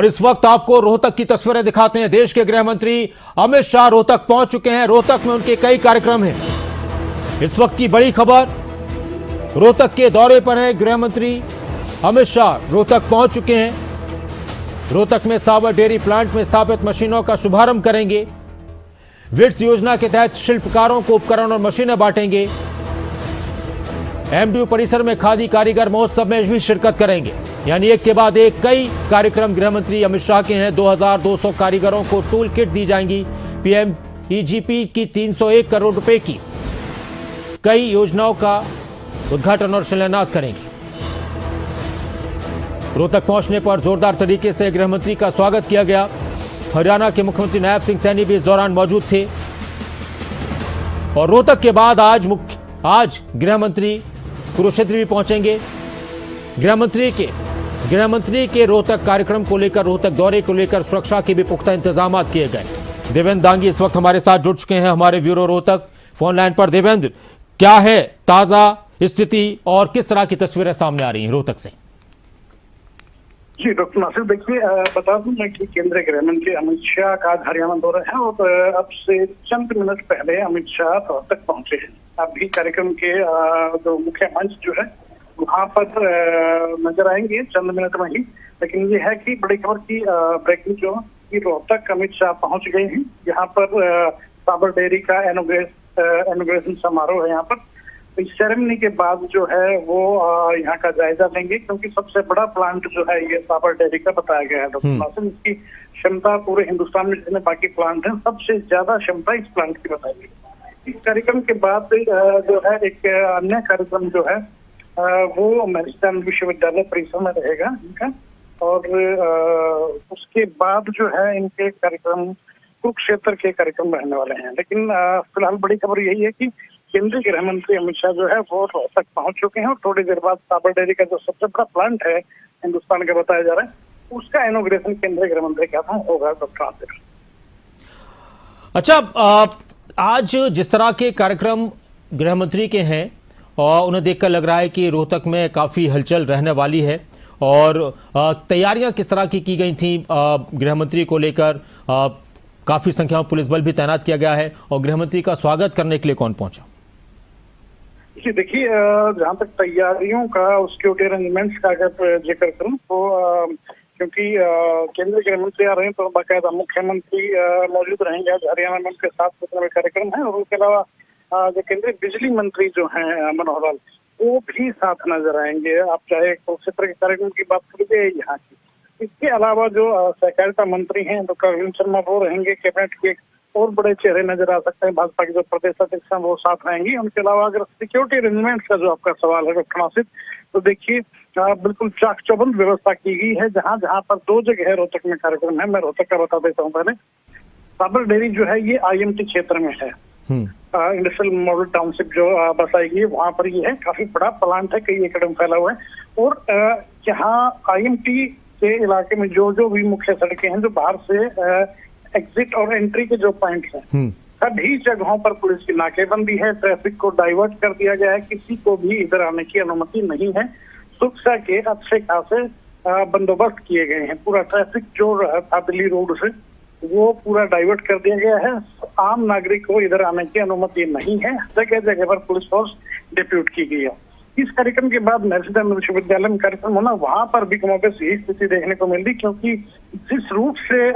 और इस वक्त आपको रोहतक की तस्वीरें दिखाते हैं। देश के गृह मंत्री अमित शाह रोहतक पहुंच चुके हैं। रोहतक में उनके कई कार्यक्रम हैं। इस वक्त की बड़ी खबर, रोहतक के दौरे पर हैं गृह मंत्री अमित शाह, रोहतक पहुंच चुके हैं। रोहतक में साबर डेयरी प्लांट में स्थापित मशीनों का शुभारंभ करेंगे। विट्स योजना के तहत शिल्पकारों को उपकरण और मशीनें बांटेंगे। एमडीयू परिसर में खादी कारीगर महोत्सव में भी शिरकत करेंगे। यानी एक के बाद एक कई कार्यक्रम गृह मंत्री अमित शाह के हैं। 2200 कारीगरों को टूल किट दी जाएंगी। पीएमईजीपी की 301 करोड़ रुपए की कई योजनाओं का उद्घाटन और शिलान्यास करेंगे। रोहतक पहुंचने पर जोरदार तरीके से गृह मंत्री का स्वागत किया गया। हरियाणा के मुख्यमंत्री नायब सिंह सैनी भी इस दौरान मौजूद थे। और रोहतक के बाद आज गृह मंत्री कुरुक्षेत्र भी पहुंचेंगे। गृह मंत्री के रोहतक कार्यक्रम को लेकर, रोहतक दौरे को लेकर सुरक्षा के भी पुख्ता इंतजाम किए गए। देवेंद्र दांगी इस वक्त हमारे साथ जुड़ चुके हैं, हमारे ब्यूरो रोहतक फोन लाइन पर। देवेंद्र, क्या है ताजा स्थिति और किस तरह की तस्वीरें सामने आ रही हैं रोहतक से? जी डॉक्टर नासिर, देखिए बता दूं मैं कि केंद्रीय गृह मंत्री अमित शाह का हरियाणा दौरा है और अब से चंद मिनट पहले अमित शाह रोहतक पहुंचे हैं। अभी कार्यक्रम के जो मुख्य मंच जो है वहां पर नजर आएंगे चंद मिनट में ही। लेकिन ये है कि बड़ी खबर की ब्रेकिंग जो कि रोहतक अमित शाह पहुंच गए हैं। यहाँ पर साबर डेयरी का इनॉग्रेशन समारोह है। यहाँ पर इस सेरेमनी के बाद जो है वो यहाँ का जायजा लेंगे, क्योंकि सबसे बड़ा प्लांट जो है ये साबर डेयरी का बताया गया है डॉक्टर नासिर। इसकी क्षमता पूरे हिंदुस्तान में जितने बाकी प्लांट हैं सबसे ज्यादा क्षमता इस प्लांट की बताई गई। इस कार्यक्रम के बाद जो है एक अन्य कार्यक्रम जो है वो मैरिस्टाइम विश्वविद्यालय परिसर में रहेगा इनका। और उसके बाद जो है इनके कार्यक्रम कुरुक्षेत्र के कार्यक्रम रहने वाले हैं। लेकिन फिलहाल बड़ी खबर यही है कि केंद्रीय गृह मंत्री अमित शाह जो है वो रोहतक पहुंच चुके हैं और थोड़ी देर बाद साबर डेयरी का जो सबसे बड़ा प्लांट है हिंदुस्तान का बताया जा रहा है उसका इनॉग्रेशन केंद्रीय गृह मंत्री के हाथों होगा डॉक्टर नासिर। अच्छा, आज जिस तरह के कार्यक्रम गृह मंत्री के हैं और उन्हें देखकर लग रहा है कि रोहतक में काफ़ी हलचल रहने वाली है। और तैयारियां किस तरह की गई थी गृह मंत्री को लेकर? काफ़ी संख्या में पुलिस बल भी तैनात किया गया है और गृह मंत्री का स्वागत करने के लिए कौन पहुंचा? जी देखिए, जहाँ तक तैयारियों का सिक्योरिटी अरेंजमेंट्स का अगर जिक्र करूँ तो क्योंकि केंद्रीय गृह मंत्री आ रहे हैं तो बाकायदा मुख्यमंत्री मौजूद रहेंगे। आज हरियाणा में उनके साथ जितने भी कार्यक्रम है और उसके अलावा जो केंद्रीय बिजली मंत्री जो हैं मनोहर लाल, वो भी साथ नजर आएंगे। आप चाहे कुरुक्षेत्र के कार्यक्रम की बात करिए यहाँ की। इसके अलावा जो सहकारिता मंत्री हैं डॉक्टर अरविंद शर्मा वो रहेंगे। कैबिनेट के और बड़े चेहरे नजर आ सकते हैं। भाजपा के जो प्रदेश अध्यक्ष हैं वो साथ रहेंगी। उनके अलावा अगर सिक्योरिटी अरेंजमेंट्स का जो आपका सवाल है डॉक्टर नासिर, तो देखिए बिल्कुल चाक चौबंद व्यवस्था की गई है। जहाँ जहाँ पर 2 जगह रोहतक में कार्यक्रम है, मैं रोहतक का बता देता हूँ पहले। साबर डेयरी जो है ये IMT क्षेत्र में है। इंडस्ट्रियल मॉडल टाउनशिप जो बसाएगी वहां पर ये है। काफी बड़ा प्लांट है, कई एकड़ में फैला हुआ है। और यहाँ IMT के इलाके में जो भी मुख्य सड़कें हैं, जो बाहर से एग्जिट और एंट्री के जो पॉइंट्स हैं, सभी जगहों पर पुलिस की नाकेबंदी है। ट्रैफिक को डाइवर्ट कर दिया गया है। किसी को भी इधर आने की अनुमति नहीं है। सुरक्षा के अच्छे खासे बंदोबस्त किए गए हैं। पूरा ट्रैफिक जो था दिल्ली रोड से वो पूरा डाइवर्ट कर दिया गया है। आम नागरिक को इधर आने की अनुमति नहीं है। जगह जगह पर पुलिस फोर्स डिप्यूट की गई है। इस कार्यक्रम के बाद मैरिस्टाइम विश्वविद्यालय में कार्यक्रम होना, वहां पर भी कमोबेश यही स्थिति देखने को मिल रही, क्योंकि जिस रूट से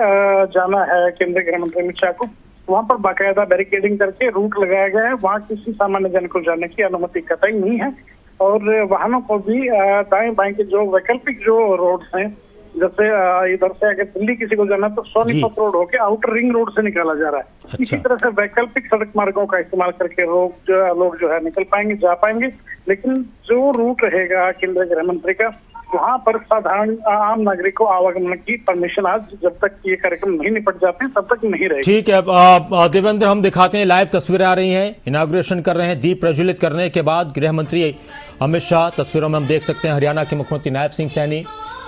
जाना है केंद्रीय गृह मंत्री अमित शाह को, वहां पर बाकायदा बैरिकेडिंग करके रूट लगाया गया है। वहां किसी सामान्य जन को जाने की अनुमति कतई नहीं है। और वाहनों को भी दाएं बाएं के जो वैकल्पिक जो रोड्स हैं, जैसे इधर से अगर दिल्ली किसी को जाना तो सोनीपत रोड होके आउटर रिंग रोड से निकाला जा रहा है। अच्छा। इसी तरह से वैकल्पिक सड़क मार्गों का इस्तेमाल करके लोग जो है निकल पाएंगे, जा पाएंगे। लेकिन जो रूट रहेगा केंद्रीय गृह मंत्री का, वहां पर साधारण आम नागरिक को आवागमन की परमिशन आज जब तक ये कार्यक्रम नहीं निपट जाते तब तक नहीं रहेगी। ठीक है देवेंद्र, हम दिखाते हैं, लाइव तस्वीरें आ रही हैं। इनाग्रेशन कर रहे हैं। दीप प्रज्वलित करने के बाद गृह मंत्री अमित शाह, तस्वीरों में हम देख सकते हैं हरियाणा के मुख्यमंत्री नायब सिंह सैनी,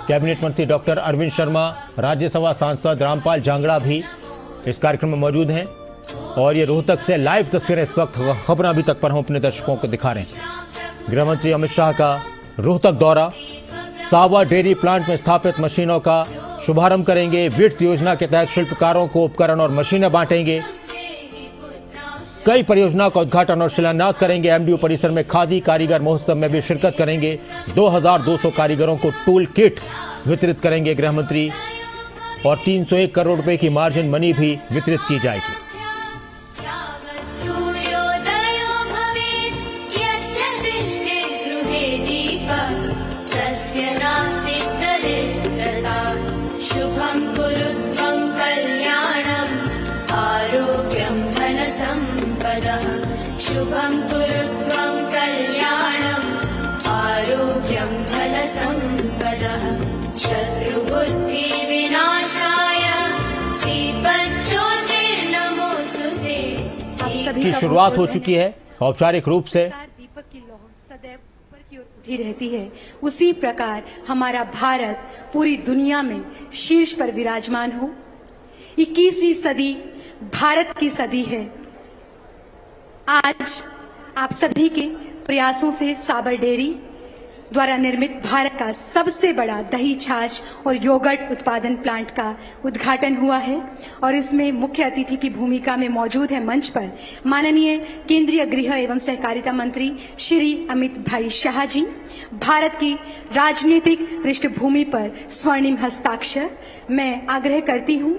कैबिनेट मंत्री डॉक्टर अरविंद शर्मा, राज्यसभा सांसद रामपाल जांगड़ा भी इस कार्यक्रम में मौजूद हैं। और ये रोहतक से लाइव तस्वीरें इस वक्त खबर अभी तक पर हम अपने दर्शकों को दिखा रहे हैं। गृह मंत्री अमित शाह का रोहतक दौरा, साबर डेयरी प्लांट में स्थापित मशीनों का शुभारंभ करेंगे। विट्स योजना के तहत शिल्पकारों को उपकरण और मशीनें बांटेंगे। कई परियोजना का उद्घाटन और शिलान्यास करेंगे। एमडीयू परिसर में खादी कारीगर महोत्सव में भी शिरकत करेंगे। 2200 कारीगरों को टूल किट वितरित करेंगे गृह मंत्री और 301 करोड़ रुपए की मार्जिन मनी भी वितरित की जाएगी। शुभं कुरुत्वं कल्याणम् आरोग्यं धनसम्पदः शुभं कुरुत्वं कल्याणम् आरोग्यं धनसम्पदः शत्रुबुद्धिविनाशाय दीपज्योतिर्नमोस्तुते। की शुरुआत हो चुकी है औपचारिक रूप से। दीपक की लौ सदैव ऊपर की ओर उठी रहती है, उसी प्रकार हमारा भारत पूरी दुनिया में शीर्ष पर विराजमान हो। 21वीं सदी भारत की सदी है। आज आप सभी के प्रयासों से साबर डेयरी द्वारा निर्मित भारत का सबसे बड़ा दही छाछ और योगर्ट उत्पादन प्लांट का उद्घाटन हुआ है और इसमें मुख्य अतिथि की भूमिका में मौजूद है मंच पर माननीय केंद्रीय गृह एवं सहकारिता मंत्री श्री अमित भाई शाह जी। भारत की राजनीतिक पृष्ठभूमि पर स्वर्णिम हस्ताक्षर। मैं आग्रह करती हूं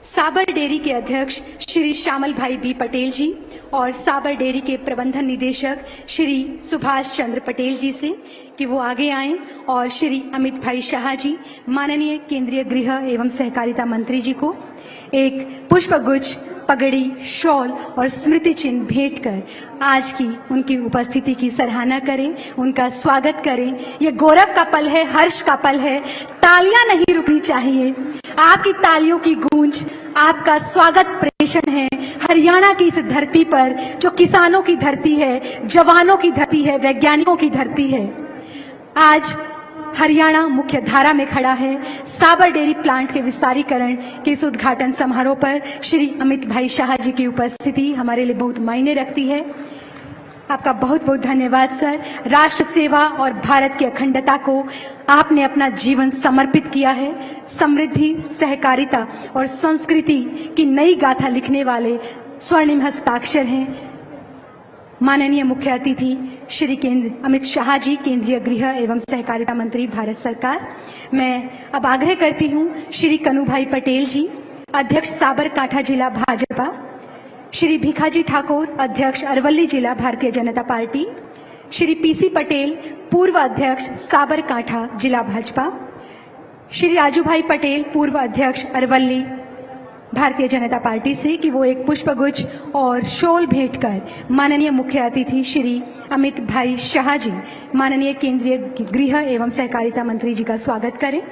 साबर डेयरी के अध्यक्ष श्री श्यामल भाई बी पटेल जी और साबर डेयरी के प्रबंधन निदेशक श्री सुभाष चंद्र पटेल जी से कि वो आगे आएं और श्री अमित भाई शाह जी माननीय केंद्रीय गृह एवं सहकारिता मंत्री जी को एक पुष्पगुच्छ, पगड़ी, शॉल और स्मृति चिन्ह भेंट कर आज की उनकी उपस्थिति की सराहना करें, उनका स्वागत करें। ये गौरव का पल है, हर्ष का पल है। तालियां नहीं रुकनी चाहिए। आपकी तालियों की गूंज आपका स्वागत प्रेषण है हरियाणा की इस धरती पर जो किसानों की धरती है, जवानों की धरती है, वैज्ञानिकों की धरती है। आज हरियाणा मुख्य धारा में खड़ा है। साबर डेयरी प्लांट के विस्तारीकरण के इस उद्घाटन समारोह पर श्री अमित भाई शाह जी की उपस्थिति हमारे लिए बहुत मायने रखती है। आपका बहुत बहुत धन्यवाद सर। राष्ट्र सेवा और भारत की अखंडता को आपने अपना जीवन समर्पित किया है। समृद्धि, सहकारिता और संस्कृति की नई गाथा लिखने वाले स्वर्णिम हस्ताक्षर हैं माननीय मुख्य अतिथि श्री अमित शाह जी, केंद्रीय गृह एवं सहकारिता मंत्री, भारत सरकार। मैं अब आग्रह करती हूं श्री कनुभाई पटेल जी, अध्यक्ष साबरकांठा जिला भाजपा, श्री भिखाजी ठाकुर, अध्यक्ष अरवली जिला भारतीय जनता पार्टी, श्री पीसी पटेल, पूर्व अध्यक्ष साबरकांठा जिला भाजपा, श्री राजू भाई पटेल, पूर्व अध्यक्ष अरवली भारतीय जनता पार्टी से कि वो एक पुष्पगुच्छ और शॉल भेंट कर माननीय मुख्य अतिथि श्री अमित भाई शाह जी, माननीय केंद्रीय गृह एवं सहकारिता मंत्री जी का स्वागत करें।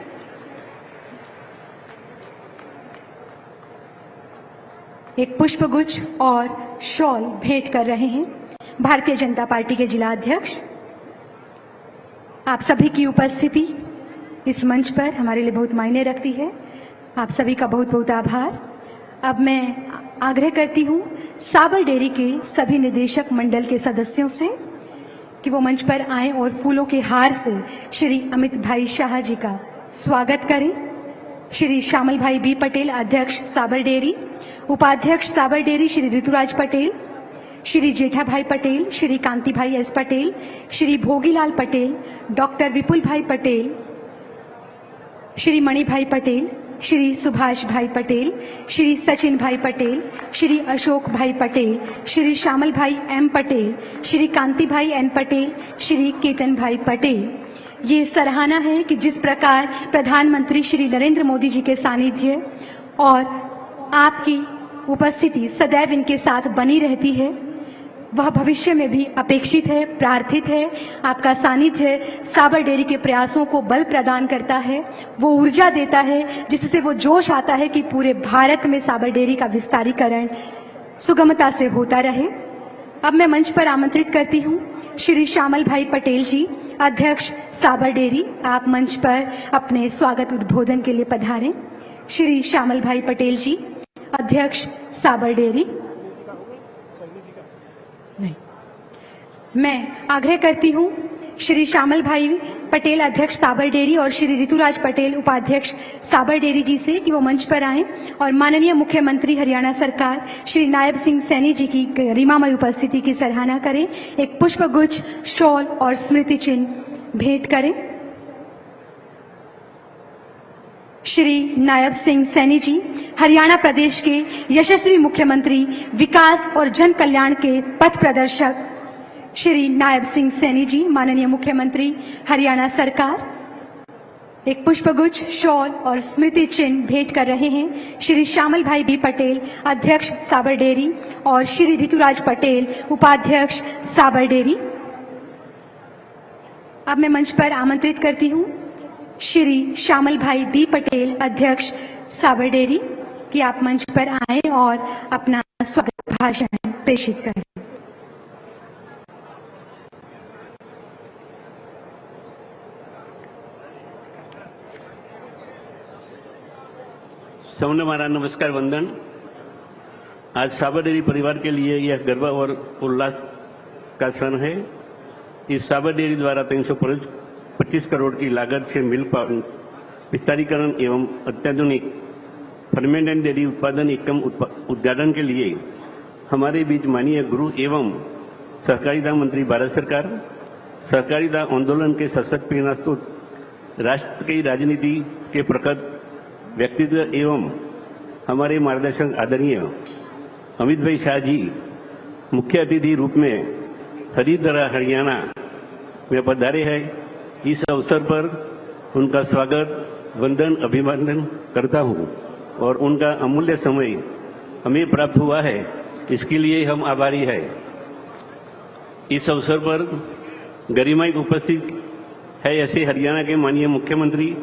एक पुष्पगुच्छ और शॉल भेंट कर रहे हैं भारतीय जनता पार्टी के जिला अध्यक्ष। आप सभी की उपस्थिति इस मंच पर हमारे लिए बहुत मायने रखती है। आप सभी का बहुत बहुत आभार। अब मैं आग्रह करती हूं साबर डेयरी के सभी निदेशक मंडल के सदस्यों से कि वो मंच पर आएं और फूलों के हार से श्री अमित भाई शाह जी का स्वागत करें। श्री श्यामल भाई बी पटेल, अध्यक्ष साबर डेयरी, उपाध्यक्ष साबर डेयरी श्री ऋतुराज पटेल, श्री जेठा भाई पटेल, श्री कांति भाई एस पटेल, श्री भोगीलाल पटेल, डॉक्टर विपुल भाई पटेल, श्री मणि भाई पटेल, श्री सुभाष भाई पटेल, श्री सचिन भाई पटेल, श्री अशोक भाई पटेल, श्री श्यामल भाई एम पटेल, श्री कांति भाई एन पटेल, श्री केतन भाई पटेल। ये सराहना है कि जिस प्रकार प्रधानमंत्री श्री नरेंद्र मोदी जी के सानिध्य और आपकी उपस्थिति सदैव इनके साथ बनी रहती है, वह भविष्य में भी अपेक्षित है, प्रार्थित है। आपका सानिध्य साबर डेयरी के प्रयासों को बल प्रदान करता है, वो ऊर्जा देता है जिससे वो जोश आता है कि पूरे भारत में साबर डेयरी का विस्तारीकरण सुगमता से होता रहे। अब मैं मंच पर आमंत्रित करती हूँ श्री श्यामल भाई पटेल जी, अध्यक्ष साबर डेयरी। आप मंच पर अपने स्वागत उद्बोधन के लिए पधारें। श्री श्यामल भाई पटेल जी, अध्यक्ष साबर डेयरी। नहीं, मैं आग्रह करती हूं श्री श्यामल भाई पटेल अध्यक्ष साबर डेयरी और श्री ऋतुराज पटेल उपाध्यक्ष साबर डेयरी जी से कि वो मंच पर आएं और माननीय मुख्यमंत्री हरियाणा सरकार श्री नायब सिंह सैनी जी की गरिमामय उपस्थिति की सराहना करें, एक पुष्पगुच्छ, शॉल और स्मृति चिन्ह भेंट करें। श्री नायब सिंह सैनी जी हरियाणा प्रदेश के यशस्वी मुख्यमंत्री, विकास और जन कल्याण के पथ प्रदर्शक श्री नायब सिंह सैनी जी, माननीय मुख्यमंत्री हरियाणा सरकार, एक पुष्पगुच्छ, शॉल और स्मृति चिन्ह भेंट कर रहे हैं। श्री श्यामल भाई बी पटेल अध्यक्ष साबर डेयरी और श्री ऋतुराज पटेल उपाध्यक्ष साबर डेयरी। अब मैं मंच पर आमंत्रित करती हूं श्री श्यामल भाई बी पटेल अध्यक्ष साबर डेयरी कि आप मंच पर आएं और अपना स्वागत भाषण प्रेषित करें। सबने हमारा नमस्कार वंदन। आज साबर डेयरी परिवार के लिए यह गर्व और उल्लास का क्षण है। इस साबर डेयरी द्वारा 325 करोड़ की लागत से मिल विस्तारीकरण एवं अत्याधुनिक फर्मेंटेड डेयरी उत्पादन एकम उद्घाटन के लिए हमारे बीच माननीय गृह एवं सहकारिता मंत्री भारत सरकार, सहकारिता आंदोलन के सशक्त प्रेरणास्रोत, राष्ट्र की राजनीति के प्रखर व्यक्तित्व एवं हमारे मार्गदर्शक आदरणीय अमित भाई शाह जी मुख्य अतिथि रूप में हरिद्वार हरियाणा में पधारे हैं। इस अवसर पर उनका स्वागत, वंदन, अभिवादन करता हूं और उनका अमूल्य समय हमें प्राप्त हुआ है, इसके लिए हम आभारी हैं। इस अवसर पर गरिमाई उपस्थित है ऐसे हरियाणा के माननीय मुख्यमंत्री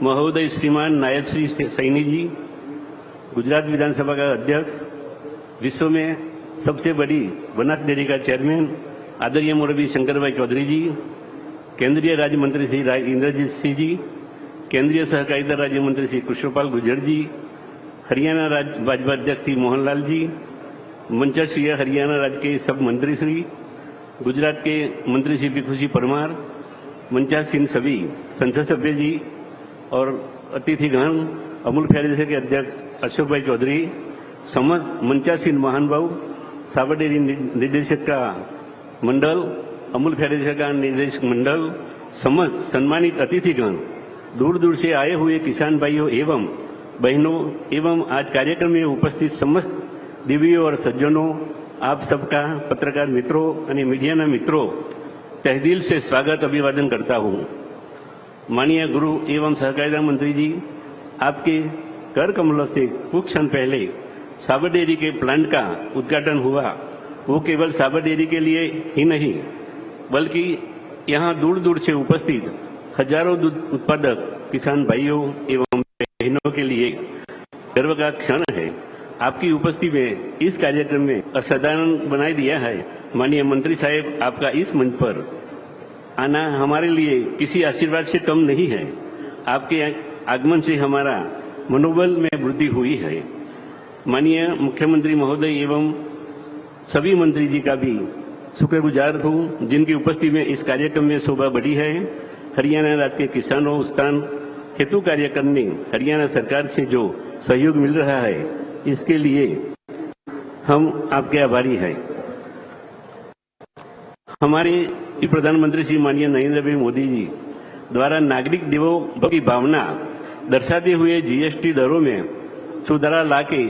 महोदय श्रीमान नायब श्री सैनी जी, गुजरात विधानसभा का अध्यक्ष, विश्व में सबसे बड़ी बनास डेयरी का चेयरमैन आदरणीय मुरब्बी शंकर भाई चौधरी जी, केंद्रीय राज्य मंत्री श्री इंद्रजीत सिंह जी, केंद्रीय सहकारिता राज्य मंत्री श्री कृष्णपाल गुर्जर जी, हरियाणा राज्य भाजपा अध्यक्ष श्री मोहनलाल जी, मंचासीय हरियाणा राज्य के सब मंत्री श्री, गुजरात के मंत्री श्री भिखुजी परमार, मंचासीन सभी संसद सभ्य जी और अतिथिगण, अमूल फेडरेशन के अध्यक्ष अशोक भाई चौधरी, समस्त मंचासीन महानुभाव, साबर डेयरी निर्देशक का मंडल, अमूल फेडरेशन का निर्देशक मंडल, समस्त सम्मानित अतिथिगण, दूर दूर से आए हुए किसान भाइयों एवं बहनों एवं आज कार्यक्रम में उपस्थित समस्त दिव्यों और सज्जनों, आप सबका पत्रकार मित्रों और मीडिया मित्रों तहदिल से स्वागत अभिवादन करता हूँ। माननीय गुरु एवं सहकारिता मंत्री जी, आपके कर कमलों से कुछ क्षण पहले साबर डेयरी के प्लांट का उद्घाटन हुआ। वो केवल साबर डेयरी के लिए ही नहीं बल्कि यहाँ दूर दूर से उपस्थित हजारों दूध उत्पादक किसान भाइयों एवं बहनों के लिए गर्व का क्षण है। आपकी उपस्थिति में इस कार्यक्रम में असाधारण बनाई दिया है। माननीय मंत्री साहब, आपका इस मंच पर आना हमारे लिए किसी आशीर्वाद से कम नहीं है। आपके आगमन से हमारा मनोबल में वृद्धि हुई है। माननीय मुख्यमंत्री महोदय एवं सभी मंत्री जी का भी शुक्रगुजार हूँ, जिनकी उपस्थिति में इस कार्यक्रम में शोभा बढ़ी है। हरियाणा राज्य के किसानों उत्थान हेतु कार्य करने हरियाणा सरकार से जो सहयोग मिल रहा है, इसके लिए हम आपके आभारी हैं। हमारे प्रधानमंत्री श्री माननीय नरेंद्र भाई मोदी जी द्वारा नागरिक देवों की भावना दर्शाते हुए जीएसटी दरों में सुधार लाके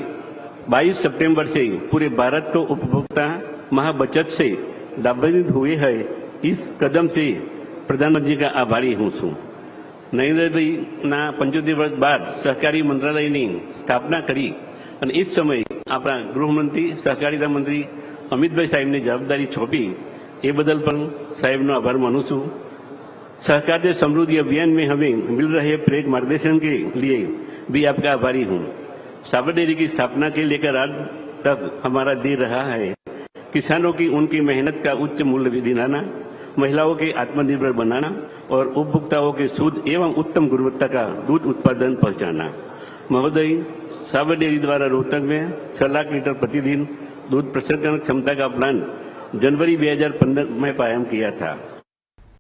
22 सितंबर से पूरे भारत को उपभोक्ता महाबचत से लाभान्वित हुए हैं। इस कदम से प्रधानमंत्री का आभारी हूँ। नरेंद्र भाई ना 75 वर्ष बाद सहकारी मंत्रालय ने स्थापना करी और इस समय अपना गृहमंत्री सहकारिता मंत्री अमित भाई साहब ने जवाबदारी सौंपी। ये बदल पर साहेब नो आभार मानु छू। सहकारिता समृद्धि अभियान में हमें मिल रहे प्रेरक मार्गदर्शन के लिए भी आपका आभारी हूँ। साबर डेयरी की स्थापना के लेकर आज तक हमारा दे रहा है किसानों की उनकी मेहनत का उच्च मूल्य दिलाना, महिलाओं के आत्मनिर्भर बनाना और उपभोक्ताओं के शुद्ध एवं उत्तम गुणवत्ता का दूध उत्पादन पहुंचाना। महोदय, साबर डेयरी द्वारा रोहतक में 6 लाख लीटर प्रतिदिन दूध प्रसंस्करण क्षमता का प्लांट जनवरी 2015 में कायम किया था।